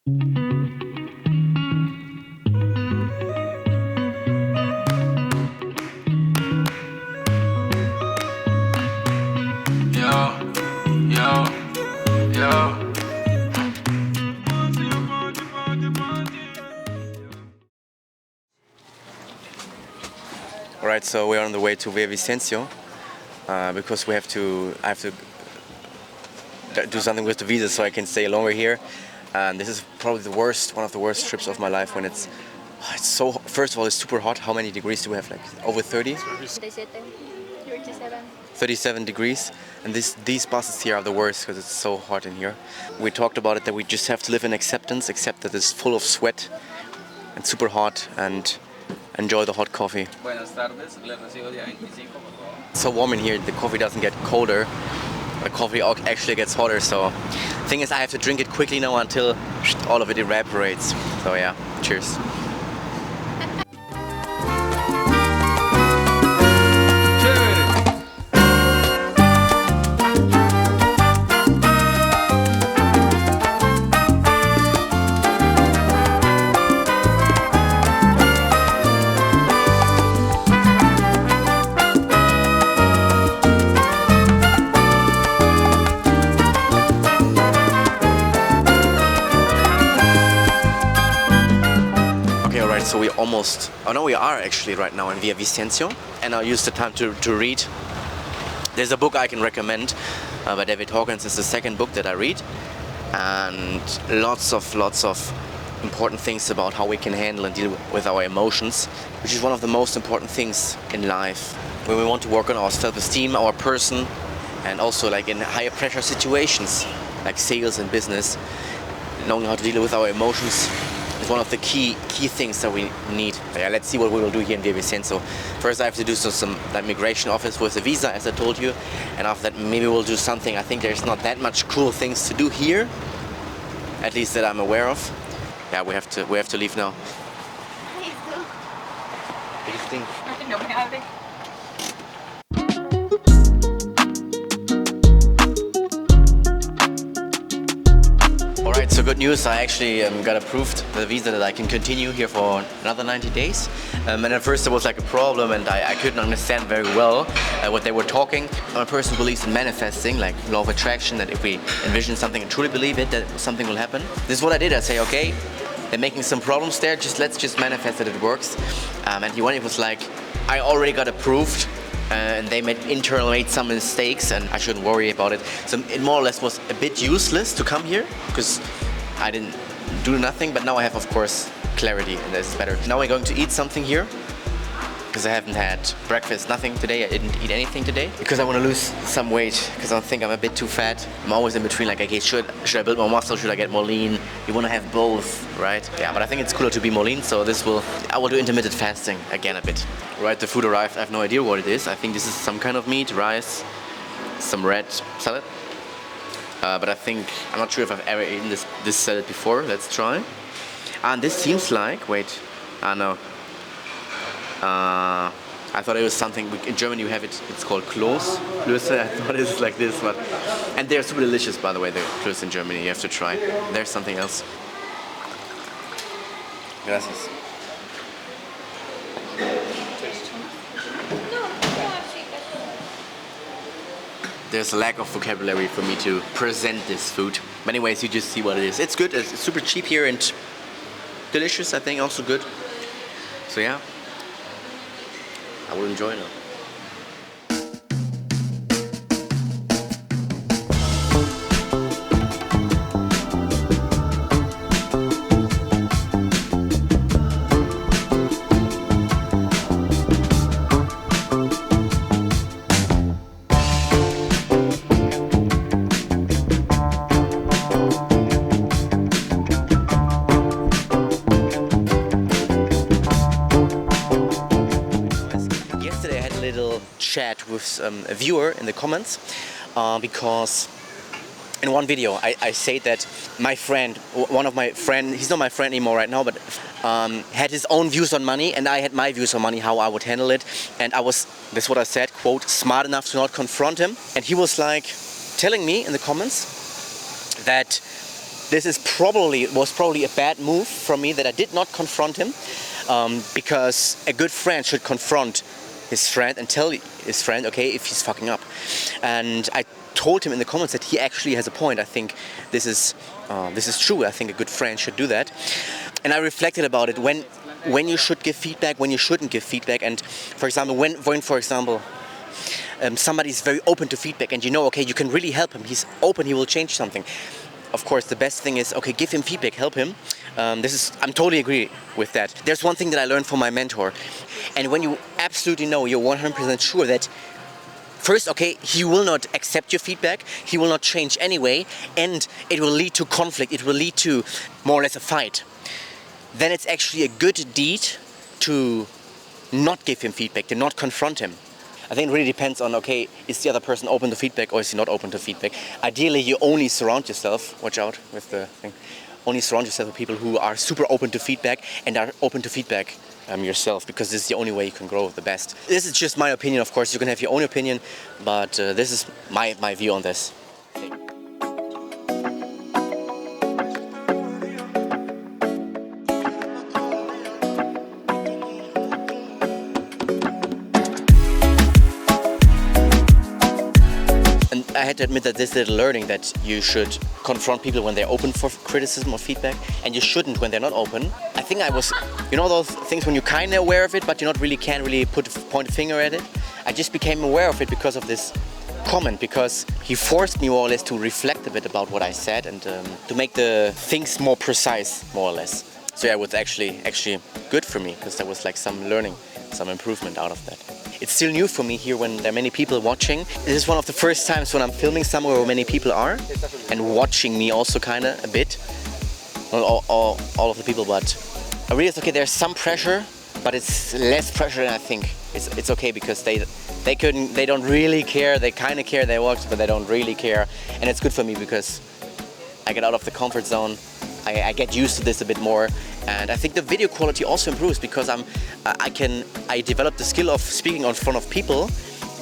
Yo, yo, yo. Alright, so we're on the way to Villavicencio because I have to do something with the visa so I can stay longer here. And this is probably one of the worst trips of my life when it's so. First of all, it's super hot. How many degrees do we have? Like over 30? 37 degrees, and these buses here are the worst because it's so hot in here. We talked about it that we just have to live in acceptance, accept that it's full of sweat and super hot, and enjoy the hot coffee. Buenas tardes, le recibo día 25, por favor. It's so warm in here, the coffee doesn't get colder, the coffee actually gets hotter, so thing is I have to drink it quickly now until all of it evaporates. So yeah, cheers. So we are actually right now in Villavicencio, and I'll use the time to read. There's a book I can recommend by David Hawkins. It's the second book that I read, and lots of important things about how we can handle and deal with our emotions, which is one of the most important things in life. When we want to work on our self-esteem, our person, and also like in higher pressure situations like sales and business, knowing how to deal with our emotions is one of the key things that we need. Yeah, let's see what we will do here in Villavicencio. First I have to do some like migration office with the visa, as I told you, and after that maybe we'll do something. I think there's not that much cool things to do here, at least that I'm aware of. Yeah, we have to leave now. What do you think? Alright, so good news, I actually got approved the visa that I can continue here for another 90 days. And at first there was like a problem and I couldn't understand very well what they were talking. I'm a person who believes in manifesting, like law of attraction, that if we envision something and truly believe it, that something will happen. This is what I did. I say, okay, they're making some problems there, let's just manifest that it works. And he was like, I already got approved. And they made some mistakes, and I shouldn't worry about it. So it more or less was a bit useless to come here because I didn't do nothing. But now I have, of course, clarity, and that's better. Now we're going to eat something here because I haven't had breakfast, nothing today. I didn't eat anything today because I want to lose some weight because I think I'm a bit too fat. I'm always in between, like, okay, should I build more muscle? Should I get more lean? You want to have both, right? Yeah, but I think it's cooler to be more lean, so I will do intermittent fasting again a bit. Right, the food arrived. I have no idea what it is. I think this is some kind of meat, rice, some red salad. But I'm not sure if I've ever eaten this salad before. Let's try. And this seems like, no. I thought it was something, in German you have it, it's called Klöße. I thought it was like this, and they're super delicious, by the way, the Klöße in Germany, you have to try. There's something else. Gracias. There's a lack of vocabulary for me to present this food. But anyways, you just see what it is. It's good, it's super cheap here and delicious, I think, also good. So yeah, I will enjoy now. Chat with a viewer in the comments because in one video I say that my friend, one of my friends, he's not my friend anymore right now, but had his own views on money and I had my views on money, how I would handle it, and this is what I said, quote, smart enough to not confront him, and he was like telling me in the comments that this was probably a bad move from me that I did not confront him, because a good friend should confront his friend and tell his friend, okay, if he's fucking up. And I told him in the comments that he actually has a point. I think this is true. I think a good friend should do that. And I reflected about it when you should give feedback, when you shouldn't give feedback. And for example, when for example, somebody's very open to feedback and you know, okay, you can really help him. He's open, he will change something. Of course, the best thing is, okay, give him feedback, help him. I'm totally agree with that. There's one thing that I learned from my mentor. And when you absolutely know, you're 100% sure that first, okay, he will not accept your feedback, he will not change anyway, and it will lead to conflict, it will lead to more or less a fight. Then it's actually a good deed to not give him feedback, to not confront him. I think it really depends on, okay, is the other person open to feedback or is he not open to feedback? Ideally, you only surround yourself, watch out with the thing, only surround yourself with people who are super open to feedback and are open to feedback yourself, because this is the only way you can grow the best. This is just my opinion, of course, you can have your own opinion, but this is my view on this. I had to admit that this little learning that you should confront people when they're open for criticism or feedback, and you shouldn't when they're not open. I think I was, you know those things when you're kind of aware of it, but you can't really point a finger at it? I just became aware of it because of this comment, because he forced me more or less to reflect a bit about what I said and to make the things more precise, more or less. So yeah, it was actually good for me, because there was like some learning, some improvement out of that. It's still new for me here when there are many people watching. This is one of the first times when I'm filming somewhere where many people are and watching me also kind of a bit. Not all of the people, but I realized, okay, there's some pressure, but it's less pressure than I think. It's okay, because they don't really care. They kind of care, they watch, but they don't really care. And it's good for me because I get out of the comfort zone. I get used to this a bit more, and I think the video quality also improves because I developed the skill of speaking in front of people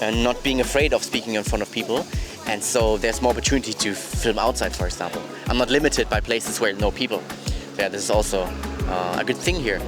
and not being afraid of speaking in front of people, and so there's more opportunity to film outside, for example. I'm not limited by places where no people. Yeah, this is also a good thing here.